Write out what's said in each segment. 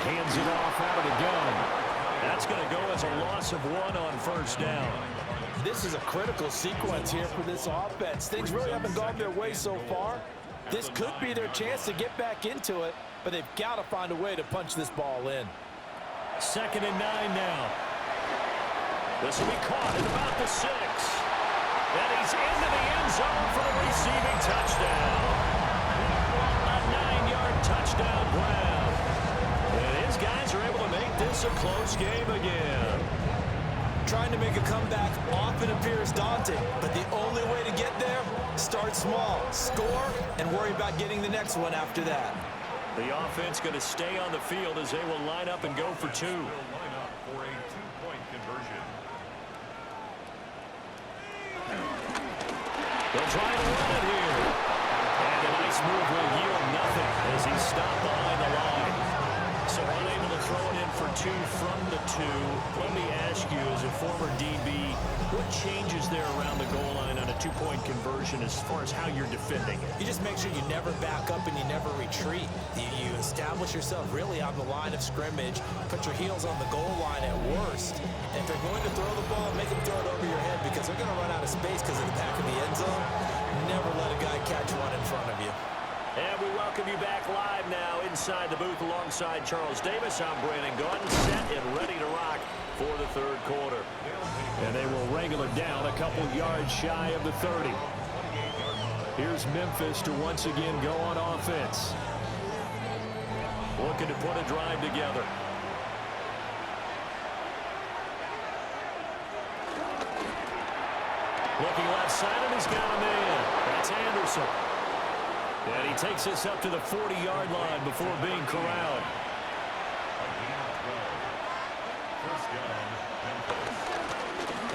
hands it off out of the gun. That's going to go as a loss of 1 on first down. This is a critical sequence here for this offense. Things really haven't gone their way so far. This could be their chance to get back into it, but they've got to find a way to punch this ball in. 2nd and 9 now. This will be caught at about the 6. And he's into the end zone for the receiving touchdown. A 9-yard touchdown grab. And his guys are able to make this a close game again. Trying to make a comeback often appears daunting, but the only way to get there, start small, score, and worry about getting the next one after that. The offense going to stay on the field as they will line up and go for 2. They'll try to run it here. And a nice move will yield nothing as he's stopped behind the line. So unable to throw it in for 2 from the 2. Let me ask you, as a former DB, what changes there around the goal line on a 2-point conversion as far as how you're defending it? You just make sure you never back up and you never retreat. You establish yourself really on the line of scrimmage, put your heels on the goal line at worst. And if they're going to throw the ball, make them throw it over your head because they're going to run out of space because of the back of the end zone. Never let a guy catch one in front of you. And we welcome you back live now inside the booth alongside Charles Davis. I'm Brandon Gaudin, set and ready to rock for the 3rd quarter. And they will wrangle it down a couple yards shy of the 30. Here's Memphis to once again go on offense. Looking to put a drive together. Looking left side, and he's got a man. That's Anderson. And he takes this up to the 40-yard line before being corralled.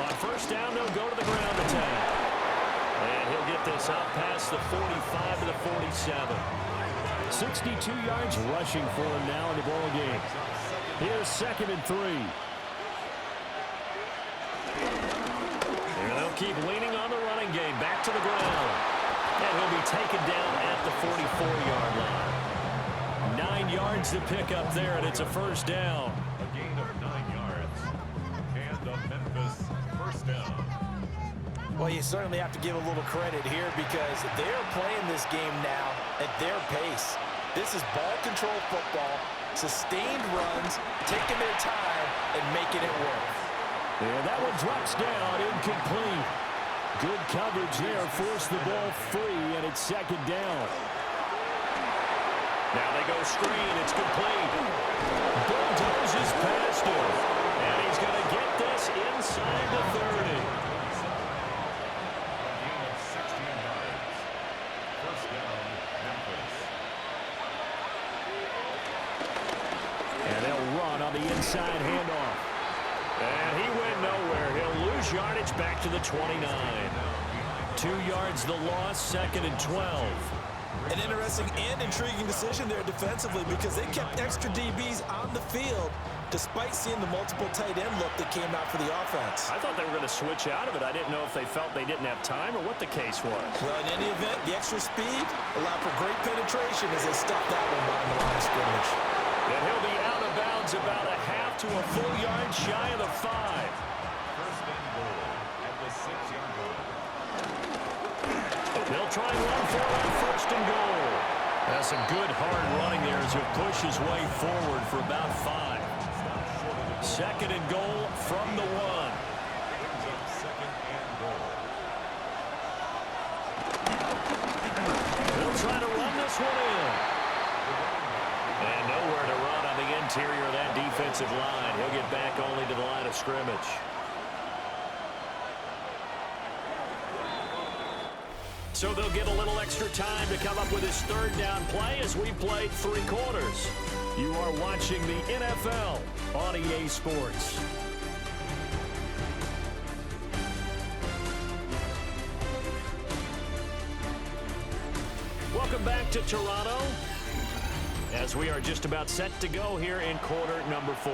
On first down, they'll go to the ground attack. And he'll get this out past the 45 to the 47. 62 yards rushing for him now in the ball game. Here's 2nd and 3. And they'll keep leaning on the running game. Back to the ground. And he'll be taken down at the 44-yard line. 9 yards to pick up there, and it's a first down. A gain of 9 yards. And the Memphis first down. Well, you certainly have to give a little credit here because they're playing this game now at their pace. This is ball control football, sustained runs, taking their time, and making it work. And that one drops down, incomplete. Good coverage there, forced the ball free, and it's 2nd down. Now they go screen, it's complete. Bulldozes past him, and he's going to get this inside the 30. And they'll run on the inside handoff. And he went nowhere. He'll lose yardage back to the 29. 2 yards the loss, 2nd and 12. An interesting and intriguing decision there defensively because they kept extra DBs on the field despite seeing the multiple tight end look that came out for the offense. I thought they were going to switch out of it. I didn't know if they felt they didn't have time or what the case was. Well, in any event, the extra speed allowed for great penetration as they stopped that one behind the line of scrimmage. And he'll be out of bounds about a half to a full yard shy of the 5. First and goal at the 6-yard line. They'll try and run for it on 1st and goal. That's some good hard running there as he'll push his way forward for about 5. 2nd and goal from the 1. Brings up 2nd and goal. They'll try to run this one in. And nowhere to run on the interior of that defensive line. He'll get back only to the line of scrimmage. So they'll get a little extra time to come up with his 3rd down play as we played 3 quarters. You are watching the NFL on EA Sports. Welcome back to Toronto as we are just about set to go here in quarter number 4.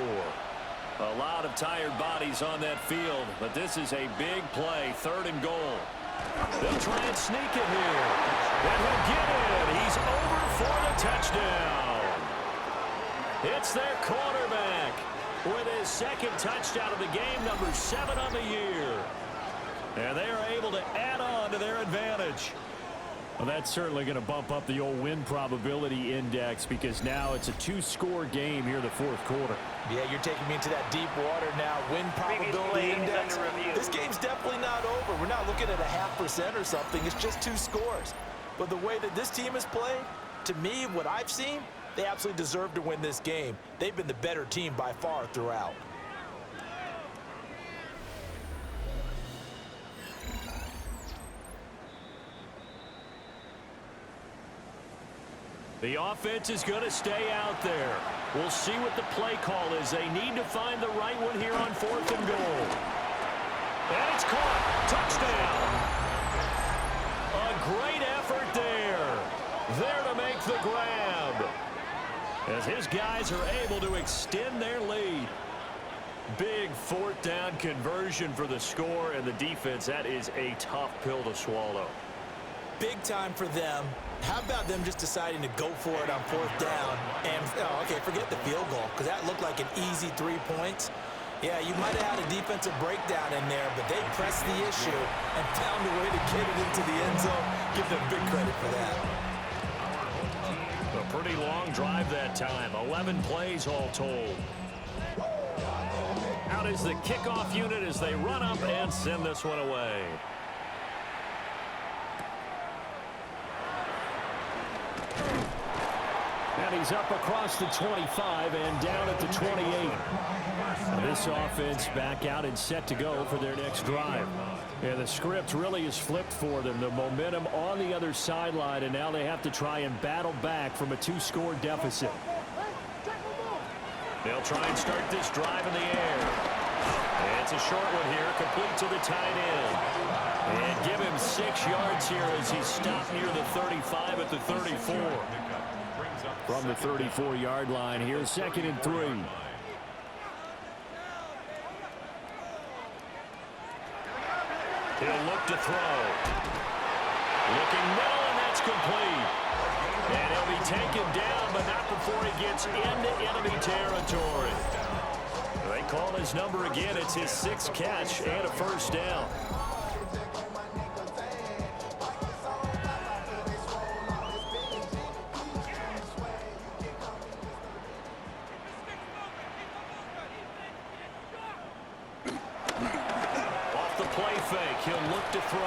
A lot of tired bodies on that field, but this is a big play, 3rd and goal. They'll try and sneak it here. And he'll get it. He's over for the touchdown. It's their quarterback with his second touchdown of the game, number 7 on the year. And they are able to add on to their advantage. Well, that's certainly going to bump up the old win probability index because now it's a 2-score game here in the fourth quarter. Yeah, you're taking me into that deep water now. Win probability index. This game's definitely not over. We're not looking at a 0.5% or something. It's just 2 scores. But the way that this team has played, to me, what I've seen, they absolutely deserve to win this game. They've been the better team by far throughout. The offense is going to stay out there. We'll see what the play call is. They need to find the right one here on 4th and goal. And it's caught. Touchdown. A great effort there. There to make the grab. As his guys are able to extend their lead. Big 4th down conversion for the score, and the defense, that is a tough pill to swallow. Big time for them. How about them just deciding to go for it on 4th down? And, okay, forget the field goal, because that looked like an easy 3 points. Yeah, you might have had a defensive breakdown in there, but they pressed the issue and found a way to get it into the end zone. Give them big credit for that. A pretty long drive that time. 11 plays all told. Out is the kickoff unit as they run up and send this one away. And he's up across the 25 and down at the 28. This offense back out and set to go for their next drive. And the script really is flipped for them. The momentum on the other sideline, and now they have to try and battle back from a 2-score deficit. They'll try and start this drive in the air. And it's a short one here, complete to the tight end. And give him 6 yards here as he stopped near the 35 at the 34. From the 34-yard line here, 2nd and 3. He'll look to throw. Looking middle, and that's complete. And he'll be taken down, but not before he gets into enemy territory. They call his number again. It's his 6th catch and a 1st down. Fake. He'll look to throw.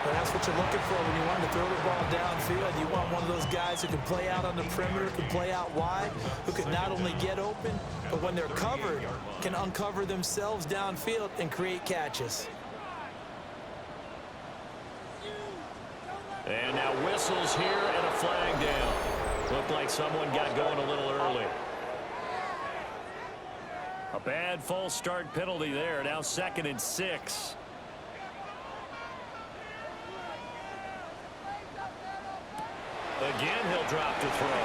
But that's what you're looking for when you want to throw the ball downfield. You want one of those guys who can play out on the perimeter, can play out wide, who can not only get open, but when they're covered, can uncover themselves downfield and create catches. And now whistles here and a flag down. Looked like someone got going a little early. A bad false start penalty there. Now 2nd and 6. Again, he'll drop to throw.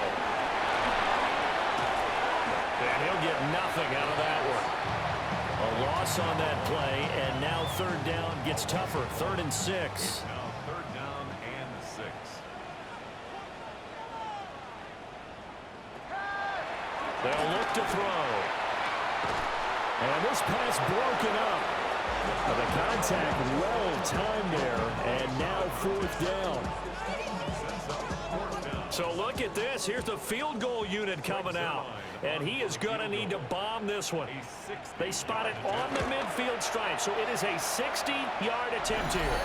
And he'll get nothing out of that one. A loss on that play, and now 3rd down gets tougher. 3rd and 6. Now 3rd down and 6. They'll look to throw. And this pass broken up. The contact well timed there, and now 4th down. So look at this. Here's the field goal unit coming out, and he is going to need to bomb this one. They spot it on the midfield stripe, so it is a 60-yard attempt here.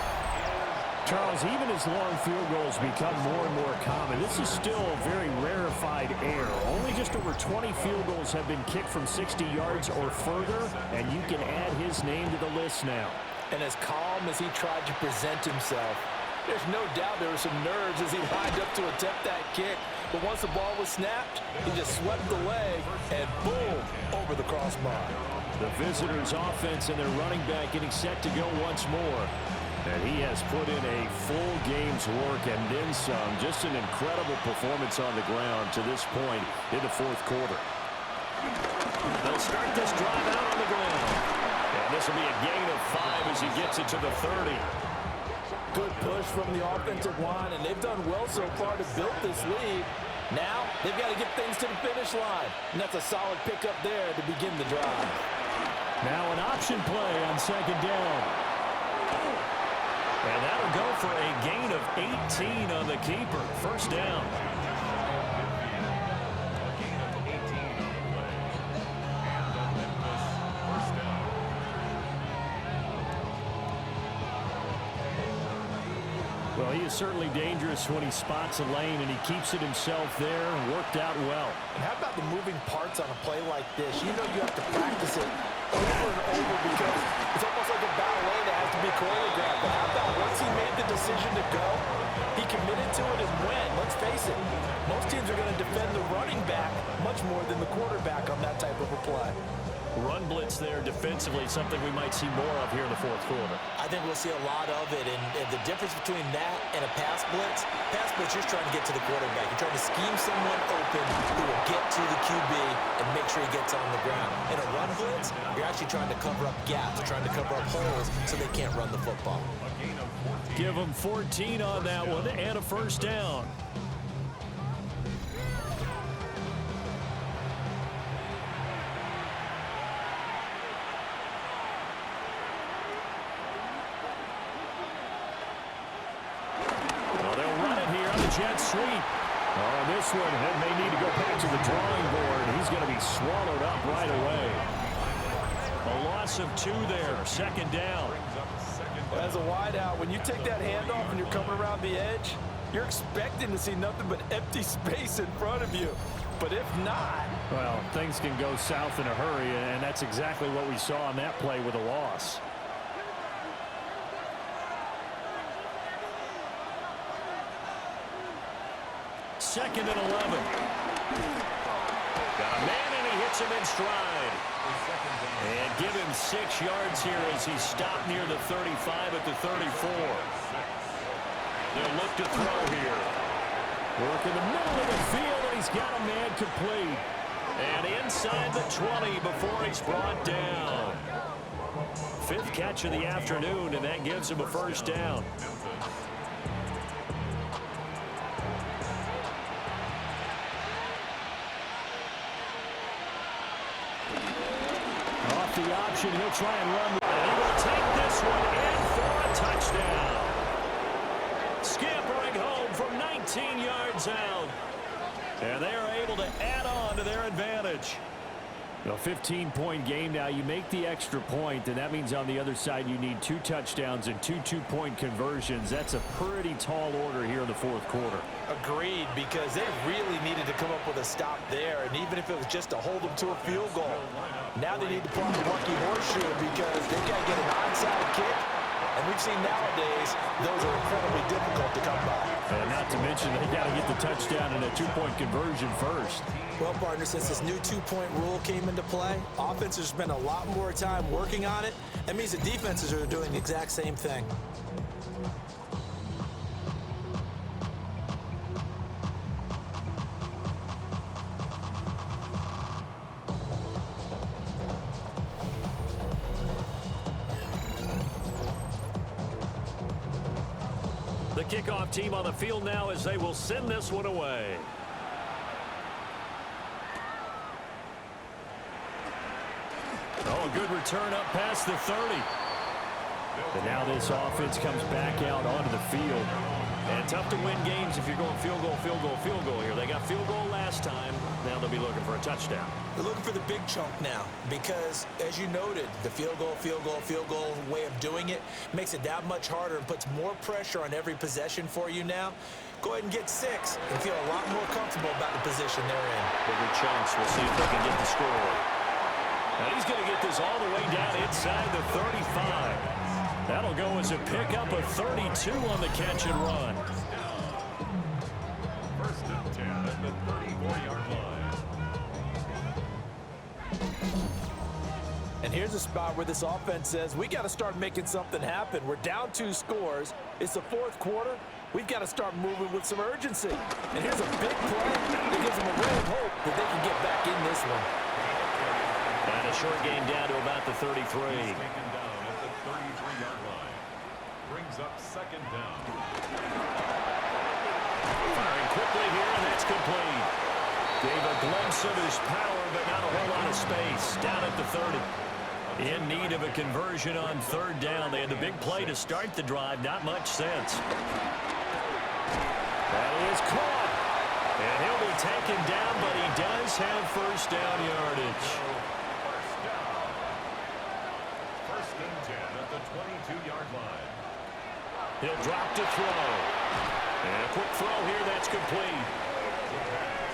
Charles, even as long field goals become more and more common, this is still a very rarefied air. Only just over 20 field goals have been kicked from 60 yards or further, and you can add his name to the list now. And as calm as he tried to present himself, there's no doubt there were some nerves as he lined up to attempt that kick. But once the ball was snapped, he just swept away, and boom, over the crossbar. The visitors' offense and their running back getting set to go once more. And he has put in a full game's work and then some. Just an incredible performance on the ground to this point in the 4th quarter. They'll start this drive out on the ground. And this will be a gain of 5 as he gets it to the 30. Good push from the offensive line, and they've done well so far to build this lead. Now, they've got to get things to the finish line. And that's a solid pickup there to begin the drive. Now an option play on second down. And that'll go for a gain of 18 on the keeper. First down. Well, he is certainly dangerous when he spots a lane, and he keeps it himself there and worked out well. And how about the moving parts on a play like this? You know you have to practice it over and over because it's almost like a ballet that has to be choreographed. But how about once he made the decision to go, he committed to it and went. Let's face it, most teams are going to defend the running back much more than the quarterback on that type of a play. Run blitz there defensively, something we might see more of here in the fourth quarter. I think we'll see a lot of it, and the difference between that and a pass blitz, you're trying to get to the quarterback. You're trying to scheme someone open who will get to the QB and make sure he gets on the ground. In a run blitz, you're actually trying to cover up gaps, trying to cover up holes so they can't run the football. Give them 14 on that one and a first down. Jet sweep. Oh, this one may need to go back to the drawing board. He's going to be swallowed up right away. A loss of 2 there. Second down. As a wideout, when you take that handoff and you're coming around the edge, you're expecting to see nothing but empty space in front of you. But if not... Well, things can go south in a hurry, and that's exactly what we saw on that play with a loss. Second and 11. Got a man, and he hits him in stride. And give him 6 yards here as he stopped near the 35 at the 34. They'll look to throw here. Work in the middle of the field, and he's got a man complete. And inside the 20 before he's brought down. 5th catch of the afternoon, and that gives him a first down. The option, he'll try and run. And he will take this one in for a touchdown. Scampering home from 19 yards out. And they are able to add on to their advantage. A 15-point game now. You make the extra point, and that means on the other side you need 2 touchdowns and 2 two-point conversions. That's a pretty tall order here in the fourth quarter. Agreed, because they really needed to come up with a stop there, and even if it was just to hold them to a field goal. Now they need to pull the lucky horseshoe because they've got to get an onside kick, and we've seen nowadays those are incredibly difficult to come by. And not to mention they got to get the touchdown and a 2-point conversion first. Well, partner, since this new 2-point rule came into play, offenses spend a lot more time working on it. That means the defenses are doing the exact same thing. The kickoff team on the field now as they will send this one away. Oh, a good return up past the 30. But now this offense comes back out onto the field. And tough to win games if you're going field goal, field goal, field goal here. They got field goal last time. Now they'll be looking for a touchdown. They're looking for the big chunk now because, as you noted, the field goal way of doing it makes it that much harder and puts more pressure on every possession for you now. Go ahead and get 6 and feel a lot more comfortable about the position they're in. Bigger chunks. We'll see if they can get the score. Now he's going to get this all the way down inside the 35. That'll go as a pickup of 32 on the catch and run. First and 10 at the 34-yard line. And here's a spot where this offense says, we got to start making something happen. We're down 2 scores. It's the fourth quarter. We've got to start moving with some urgency. And here's a big play that gives them a ray of hope that they can get back in this one. And a short game down to about the 33. He's taken down at the 33-yard line. Brings up second down. Firing quickly here, and that's complete. Gave a glimpse of his power, but not a whole lot of space. Down at the 30. In need of a conversion on third down. They had the big play to start the drive. Not much sense. That is caught. And he'll be taken down, but he does have first down yardage. First and 10 at the 22-yard line. He'll drop to throw. And a quick throw here. That's complete.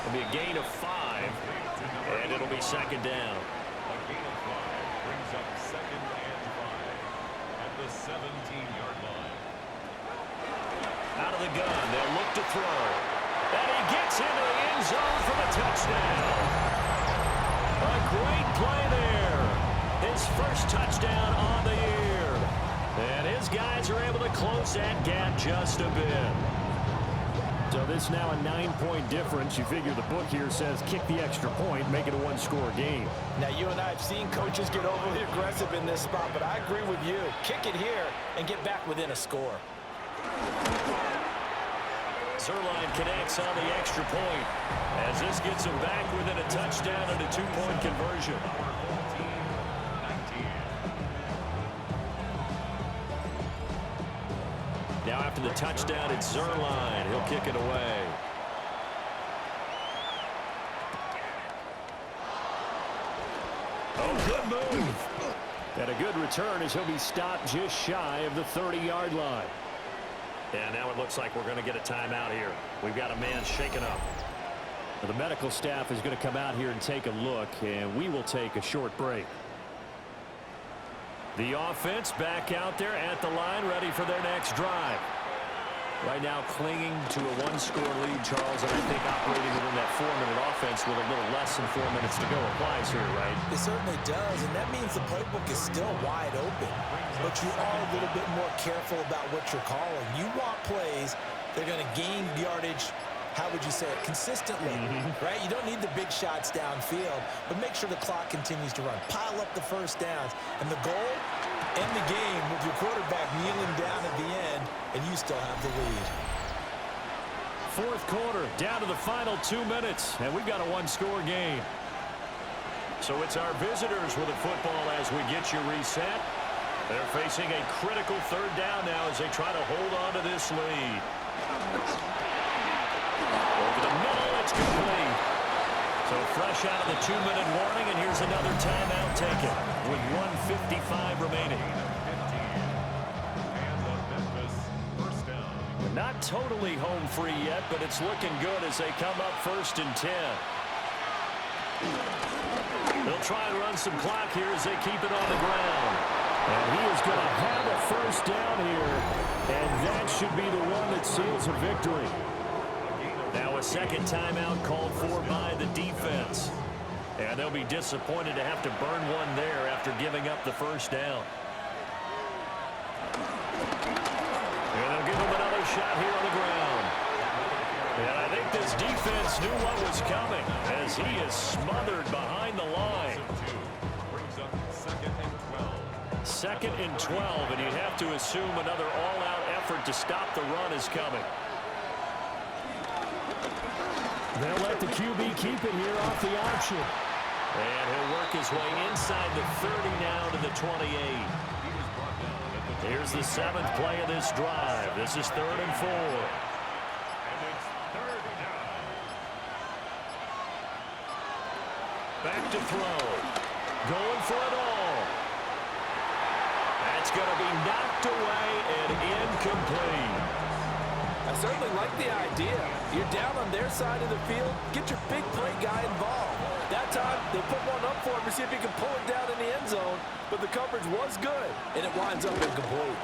It'll be a gain of 5. And it'll be second down. A gain of 5 brings up second and 5 at the 17-yard line. Out of the gun. They'll look to throw. And he gets into the end zone for the touchdown. A great play there. His first touchdown on the year. And his guys are able to close that gap just a bit. So this now a 9-point difference. You figure the book here says kick the extra point, make it a one-score game. Now, you and I have seen coaches get overly aggressive in this spot, but I agree with you. Kick it here and get back within a score. Zerline connects on the extra point as this gets him back within a touchdown and a 2-point conversion. Now after the touchdown, it's Zerline. He'll kick it away. Oh, good move. And a good return as he'll be stopped just shy of the 30-yard line. And now it looks like we're going to get a timeout here. We've got a man shaken up. The medical staff is going to come out here and take a look, and we will take a short break. The offense back out there at the line, ready for their next drive. Right now clinging to a one-score lead, Charles, and I think operating within that 4-minute offense with a little less than 4 minutes to go applies here, right? It certainly does, and that means the playbook is still wide open. But you are a little bit more careful about what you're calling. You want plays that are going to gain yardage, how would you say it, consistently, right? You don't need the big shots downfield, but make sure the clock continues to run. Pile up the first downs. And the goal, end the game with your quarterback kneeling down at the end, and you still have the lead. Fourth quarter, down to the final 2 minutes, and we've got a one-score game. So it's our visitors with the football as we get you reset. They're facing a critical third down now as they try to hold on to this lead. Over the middle, it's complete. So fresh out of the 2-minute warning, and here's another timeout taken with 1:55 remaining. And the Memphis first down. Not totally home free yet, but it's looking good as they come up 1st and 10. They'll try and run some clock here as they keep it on the ground. And he is going to have a first down here, and that should be the one that seals a victory. Now a second timeout called for by the defense. And they'll be disappointed to have to burn one there after giving up the first down. And they'll give him another shot here on the ground. And I think this defense knew what was coming as he is smothered behind the line. Brings up second and 12. Second and 12, and you'd have to assume another all-out effort to stop the run is coming. They'll let the QB keep it here off the option. And he'll work his way inside the 30 now to the 28. Here's the 7th play of this drive. This is 3rd and 4. And it's third down. Back to throw. Going for it all. That's going to be knocked away and incomplete. I certainly like the idea. You're down on their side of the field. Get your big play guy involved. That time, they put one up for him to see if he can pull it down in the end zone. But the coverage was good, and it winds up incomplete.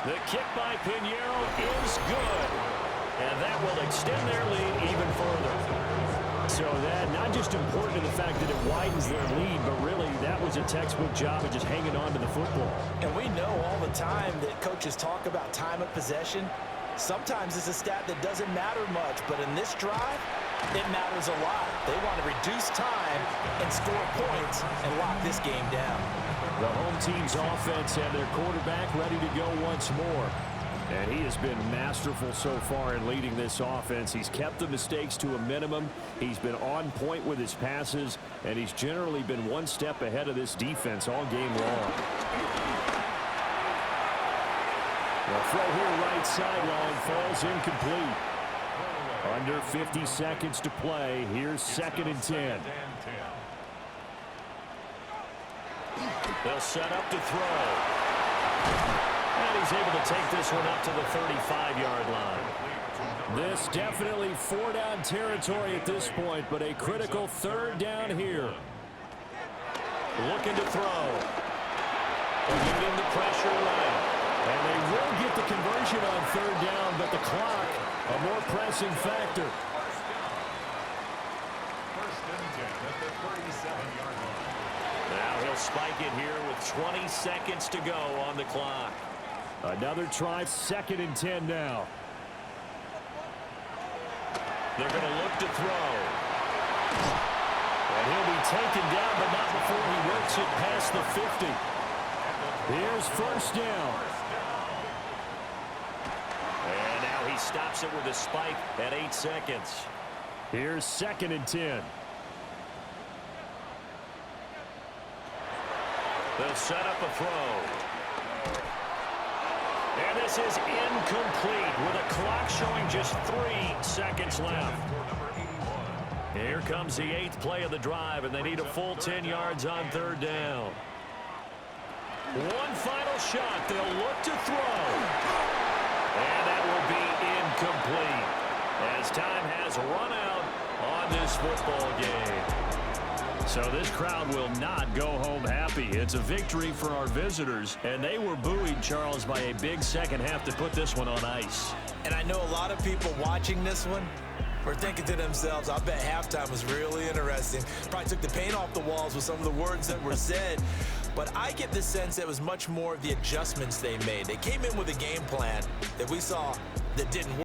The kick by Pinheiro is good. And that will extend their lead even further. So that not just important to the fact that it widens their lead, but really that was a textbook job of just hanging on to the football. And we know all the time that coaches talk about time of possession. Sometimes it's a stat that doesn't matter much, but in this drive, it matters a lot. They want to reduce time and score points and lock this game down. The home team's offense and their quarterback ready to go once more. And he has been masterful so far in leading this offense. He's kept the mistakes to a minimum. He's been on point with his passes, and he's generally been one step ahead of this defense all game long. The throw here right sideline falls incomplete. Under 50 seconds to play. Here's 2nd and 10. They'll set up to throw. And he's able to take this one up to the 35-yard line. This definitely 4-down territory at this point, but a critical 3rd down here. Looking to throw. Getting the pressure right. And they will get the conversion on 3rd down, but the clock, a more pressing factor. First and 10 at the 37-yard line. Now he'll spike it here with 20 seconds to go on the clock. Another try, 2nd and 10 now. They're going to look to throw. And he'll be taken down, but not before he works it past the 50. Here's 1st down. And now he stops it with a spike at 8 seconds. Here's 2nd and 10. They'll set up a throw. And this is incomplete with a clock showing just 3 seconds left. Here comes the 8th play of the drive, and they need a full 10 yards on 3rd down. One final shot. They'll look to throw. And that will be incomplete as time has run out on this football game. So this crowd will not go home happy. It's a victory for our visitors, and they were buoyed, Charles, by a big second half to put this one on ice. And I know a lot of people watching this one were thinking to themselves, I bet halftime was really interesting. Probably took the paint off the walls with some of the words that were said. But I get the sense it was much more of the adjustments they made. They came in with a game plan that we saw that didn't